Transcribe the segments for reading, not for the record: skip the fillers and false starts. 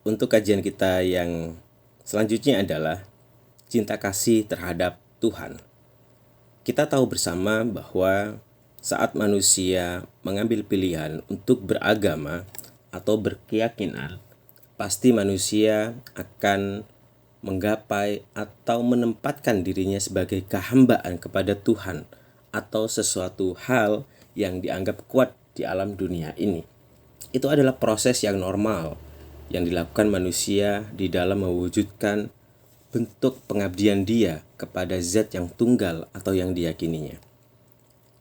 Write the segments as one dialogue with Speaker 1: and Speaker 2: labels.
Speaker 1: Untuk kajian kita yang selanjutnya adalah cinta kasih terhadap Tuhan. Kita tahu bersama bahwa saat manusia mengambil pilihan untuk beragama atau berkeyakinan, pasti manusia akan menggapai atau menempatkan dirinya sebagai kehambaan kepada Tuhan atau sesuatu hal yang dianggap kuat di alam dunia ini. Itu adalah proses yang normal yang dilakukan manusia di dalam mewujudkan bentuk pengabdian dia kepada zat yang tunggal atau yang diyakininya.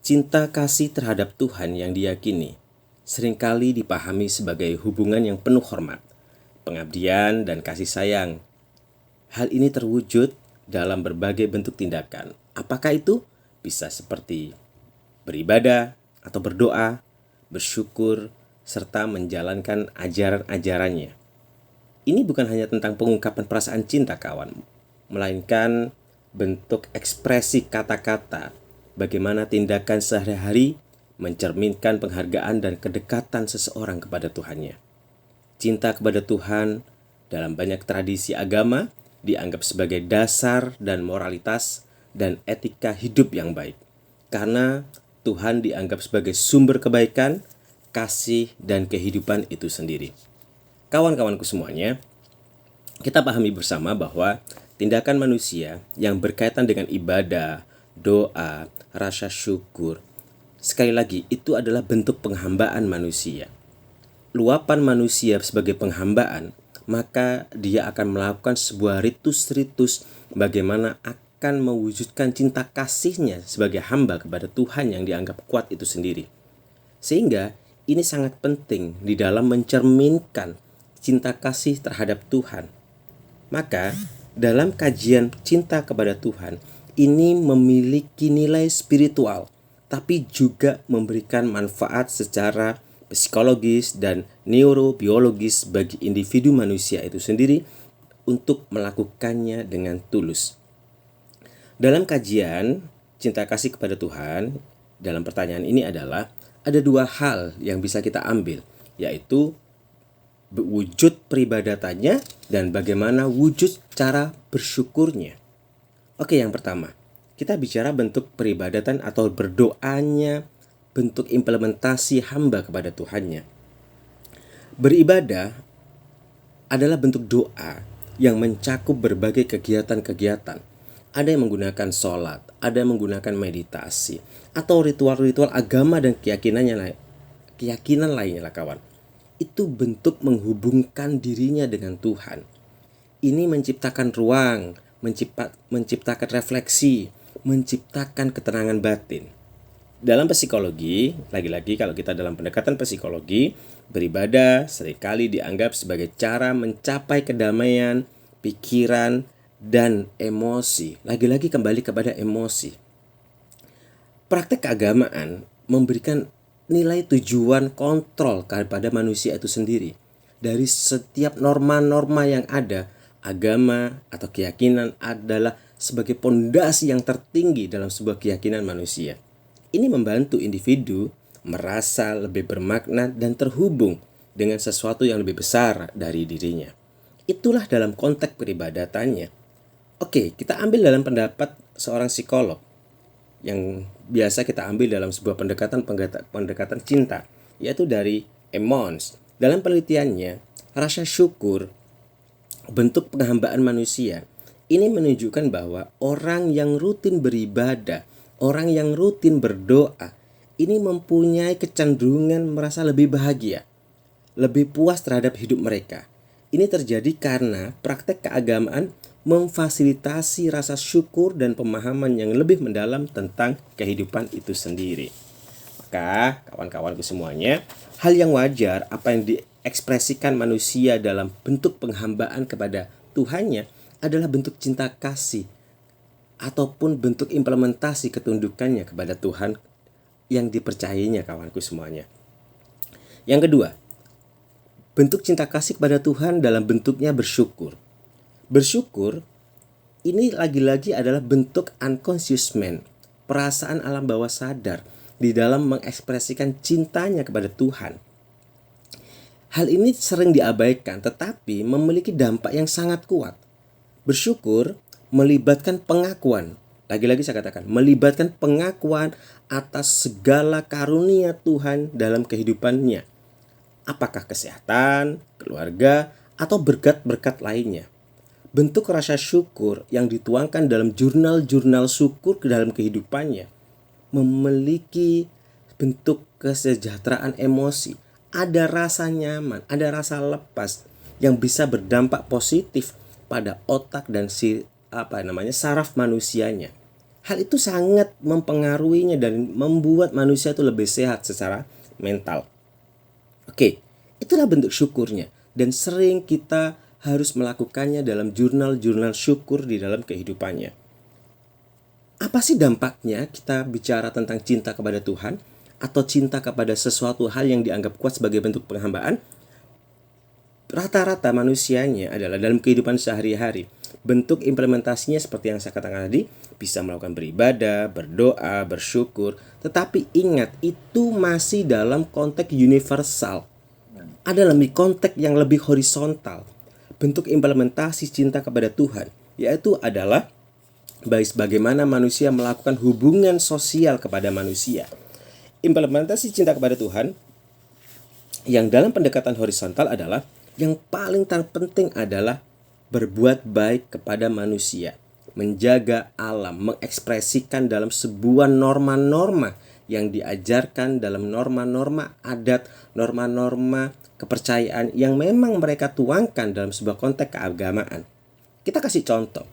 Speaker 1: Cinta kasih terhadap Tuhan yang diyakini seringkali dipahami sebagai hubungan yang penuh hormat, pengabdian, dan kasih sayang. Hal ini terwujud dalam berbagai bentuk tindakan. Apakah itu? Bisa seperti beribadah atau berdoa, bersyukur, serta menjalankan ajaran-ajarannya. Ini bukan hanya tentang pengungkapan perasaan cinta, kawan, melainkan bentuk ekspresi kata-kata, bagaimana tindakan sehari-hari mencerminkan penghargaan dan kedekatan seseorang kepada Tuhannya. Cinta kepada Tuhan dalam banyak tradisi agama dianggap sebagai dasar dan moralitas dan etika hidup yang baik, karena Tuhan dianggap sebagai sumber kebaikan, kasih, dan kehidupan itu sendiri. Kawan-kawanku semuanya, kita pahami bersama bahwa tindakan manusia yang berkaitan dengan ibadah, doa, rasa syukur, sekali lagi itu adalah bentuk penghambaan manusia. Luapan manusia sebagai penghambaan, maka dia akan melakukan sebuah ritus-ritus bagaimana akan mewujudkan cinta kasihnya sebagai hamba kepada Tuhan yang dianggap kuat itu sendiri. Sehingga ini sangat penting di dalam mencerminkan cinta kasih terhadap Tuhan. Maka dalam kajian cinta kepada Tuhan ini memiliki nilai spiritual, tapi juga memberikan manfaat secara psikologis dan neurobiologis bagi individu manusia itu sendiri untuk melakukannya dengan tulus. Dalam kajian cinta kasih kepada Tuhan, dalam pertanyaan ini adalah ada dua hal yang bisa kita ambil, yaitu wujud peribadatannya dan bagaimana wujud cara bersyukurnya. Oke, yang pertama, kita bicara bentuk peribadatan atau berdoanya, bentuk implementasi hamba kepada Tuhannya. Beribadah adalah bentuk doa yang mencakup berbagai kegiatan-kegiatan. Ada yang menggunakan sholat, ada yang menggunakan meditasi, atau ritual-ritual agama dan keyakinan lainnya lah, kawan. Itu bentuk menghubungkan dirinya dengan Tuhan. Ini menciptakan ruang, menciptakan refleksi, menciptakan ketenangan batin. Dalam psikologi, lagi-lagi kalau kita dalam pendekatan psikologi, beribadah seringkali dianggap sebagai cara mencapai kedamaian, pikiran, dan emosi. Lagi-lagi kembali kepada emosi. Praktek keagamaan memberikan nilai tujuan kontrol kepada manusia itu sendiri. Dari setiap norma-norma yang ada, agama atau keyakinan adalah sebagai pondasi yang tertinggi dalam sebuah keyakinan manusia. Ini membantu individu merasa lebih bermakna dan terhubung dengan sesuatu yang lebih besar dari dirinya. Itulah dalam konteks peribadatannya. Oke, kita ambil dalam pendapat seorang psikolog yang biasa kita ambil dalam sebuah pendekatan cinta, yaitu dari Emmons. Dalam penelitiannya, rasa syukur, bentuk penghambaan manusia, ini menunjukkan bahwa orang yang rutin beribadah, orang yang rutin berdoa, ini mempunyai kecenderungan merasa lebih bahagia, lebih puas terhadap hidup mereka. Ini terjadi karena praktek keagamaan memfasilitasi rasa syukur dan pemahaman yang lebih mendalam tentang kehidupan itu sendiri. Maka kawan-kawanku semuanya, hal yang wajar apa yang diekspresikan manusia dalam bentuk penghambaan kepada Tuhannya adalah bentuk cinta kasih ataupun bentuk implementasi ketundukannya kepada Tuhan yang dipercayainya, kawanku semuanya. Yang kedua, bentuk cinta kasih kepada Tuhan dalam bentuknya bersyukur. Bersyukur ini lagi-lagi adalah bentuk unconscious mind, perasaan alam bawah sadar di dalam mengekspresikan cintanya kepada Tuhan. Hal ini sering diabaikan tetapi memiliki dampak yang sangat kuat. Bersyukur melibatkan pengakuan. Lagi-lagi saya katakan, melibatkan pengakuan atas segala karunia Tuhan dalam kehidupannya. Apakah kesehatan, keluarga, atau berkat-berkat lainnya. Bentuk rasa syukur yang dituangkan dalam jurnal-jurnal syukur ke dalam kehidupannya memiliki bentuk kesejahteraan emosi. Ada rasa nyaman, ada rasa lepas yang bisa berdampak positif pada otak dan saraf manusianya. Hal itu sangat mempengaruhinya dan membuat manusia itu lebih sehat secara mental. Oke, itulah bentuk syukurnya dan sering kita harus melakukannya dalam jurnal-jurnal syukur di dalam kehidupannya. Apa sih dampaknya kita bicara tentang cinta kepada Tuhan atau cinta kepada sesuatu hal yang dianggap kuat sebagai bentuk penghambaan? Rata-rata manusianya adalah dalam kehidupan sehari-hari. Bentuk implementasinya seperti yang saya katakan tadi, bisa melakukan beribadah, berdoa, bersyukur. Tetapi ingat, itu masih dalam konteks universal. Ada lebih konteks yang lebih horizontal. Bentuk implementasi cinta kepada Tuhan, yaitu adalah bagaimana manusia melakukan hubungan sosial kepada manusia. Implementasi cinta kepada Tuhan yang dalam pendekatan horizontal adalah yang paling terpenting adalah berbuat baik kepada manusia, menjaga alam, mengekspresikan dalam sebuah norma-norma yang diajarkan dalam norma-norma adat, norma-norma kepercayaan yang memang mereka tuangkan dalam sebuah konteks keagamaan. Kita kasih contoh.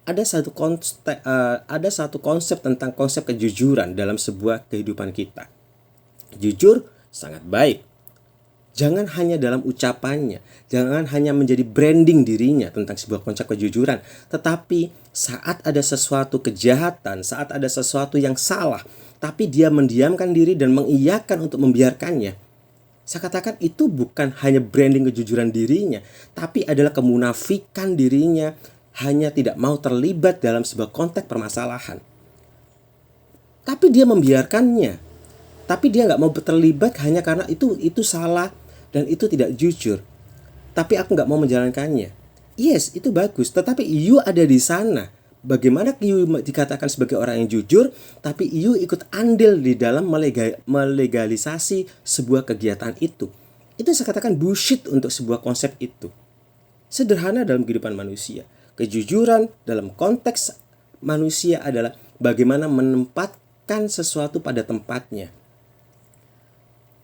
Speaker 1: Ada satu konsep tentang konsep kejujuran dalam sebuah kehidupan kita. Jujur sangat baik. Jangan hanya dalam ucapannya, jangan hanya menjadi branding dirinya tentang sebuah konsep kejujuran, tetapi saat ada sesuatu kejahatan, saat ada sesuatu yang salah, tapi dia mendiamkan diri dan mengiyakan untuk membiarkannya. Saya katakan itu bukan hanya branding kejujuran dirinya, tapi adalah kemunafikan dirinya, hanya tidak mau terlibat dalam sebuah konteks permasalahan. Tapi dia membiarkannya. Tapi dia nggak mau terlibat hanya karena itu salah dan itu tidak jujur. Tapi aku nggak mau menjalankannya. Yes, itu bagus. Tetapi you ada di sana. Bagaimana you dikatakan sebagai orang yang jujur, tapi you ikut andil di dalam melegalisasi sebuah kegiatan itu. Itu saya katakan bullshit untuk sebuah konsep itu. Sederhana dalam kehidupan manusia. Kejujuran dalam konteks manusia adalah bagaimana menempatkan sesuatu pada tempatnya.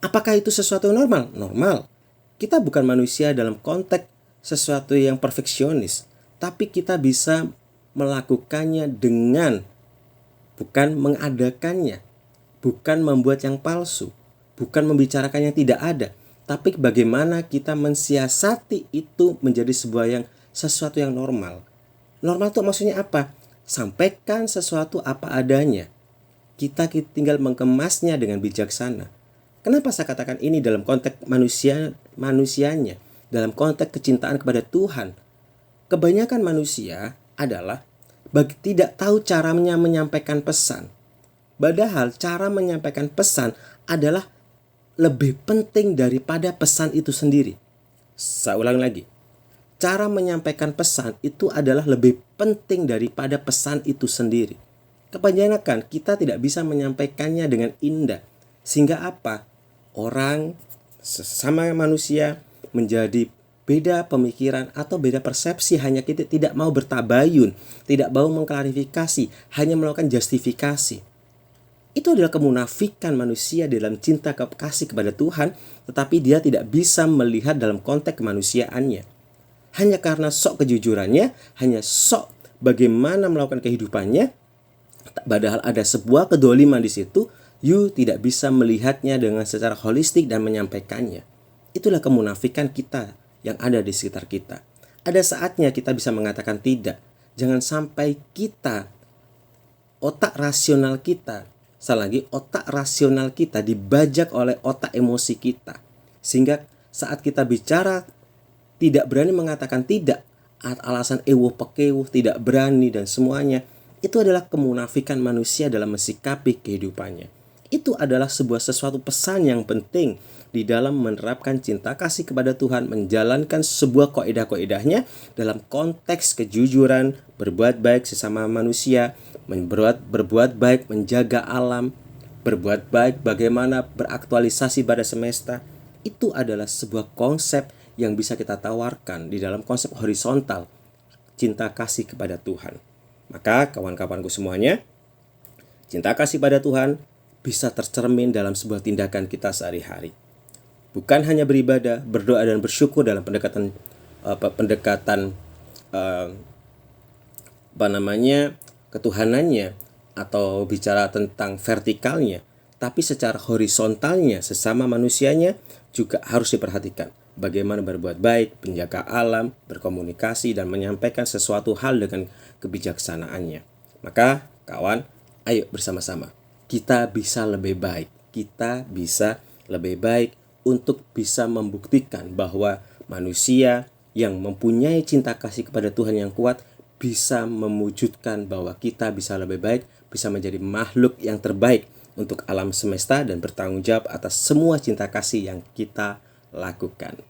Speaker 1: Apakah itu sesuatu yang normal? Normal. Kita bukan manusia dalam konteks sesuatu yang perfeksionis, tapi kita bisa melakukannya dengan bukan mengadakannya, bukan membuat yang palsu, bukan membicarakan yang tidak ada, tapi bagaimana kita mensiasati itu menjadi sesuatu yang normal. Normal itu maksudnya apa? Sampaikan sesuatu apa adanya. Kita tinggal mengemasnya dengan bijaksana. Kenapa saya katakan ini dalam konteks manusianya, dalam konteks kecintaan kepada Tuhan? Kebanyakan manusia adalah tidak tahu caranya menyampaikan pesan. Padahal cara menyampaikan pesan adalah lebih penting daripada pesan itu sendiri. Saya ulang lagi. Cara menyampaikan pesan itu adalah lebih penting daripada pesan itu sendiri. Kebanyakan kita tidak bisa menyampaikannya dengan indah. Sehingga apa? Orang sesama manusia menjadi beda pemikiran atau beda persepsi. Hanya kita tidak mau bertabayun, tidak mau mengklarifikasi, hanya melakukan justifikasi. Itu adalah kemunafikan manusia dalam cinta kasih kepada Tuhan, tetapi dia tidak bisa melihat dalam konteks kemanusiaannya. Hanya karena sok kejujurannya, hanya sok bagaimana melakukan kehidupannya, padahal ada sebuah kedoliman di situ, you tidak bisa melihatnya dengan secara holistik dan menyampaikannya. Itulah kemunafikan kita yang ada di sekitar kita. Ada saatnya kita bisa mengatakan tidak. Jangan sampai otak rasional kita dibajak oleh otak emosi kita. Sehingga saat kita bicara tidak berani mengatakan tidak, alasan ewuh pekewuh, tidak berani dan semuanya, itu adalah kemunafikan manusia dalam mensikapi kehidupannya. itu adalah sesuatu pesan yang penting di dalam menerapkan cinta kasih kepada Tuhan, menjalankan sebuah kaidah-kaidahnya dalam konteks kejujuran, berbuat baik sesama manusia, berbuat baik menjaga alam, berbuat baik bagaimana beraktualisasi pada semesta. Itu adalah sebuah konsep yang bisa kita tawarkan di dalam konsep horizontal cinta kasih kepada Tuhan. Maka kawan-kawanku semuanya, cinta kasih pada Tuhan bisa tercermin dalam sebuah tindakan kita sehari-hari. Bukan hanya beribadah, berdoa dan bersyukur dalam pendekatan ketuhanannya atau bicara tentang vertikalnya, tapi secara horizontalnya sesama manusianya juga harus diperhatikan. Bagaimana berbuat baik, menjaga alam, berkomunikasi dan menyampaikan sesuatu hal dengan kebijaksanaannya. Maka kawan, ayo bersama-sama kita bisa lebih baik. Kita bisa lebih baik untuk bisa membuktikan bahwa manusia yang mempunyai cinta kasih kepada Tuhan yang kuat bisa mewujudkan bahwa kita bisa lebih baik, bisa menjadi makhluk yang terbaik untuk alam semesta dan bertanggung jawab atas semua cinta kasih yang kita lakukan.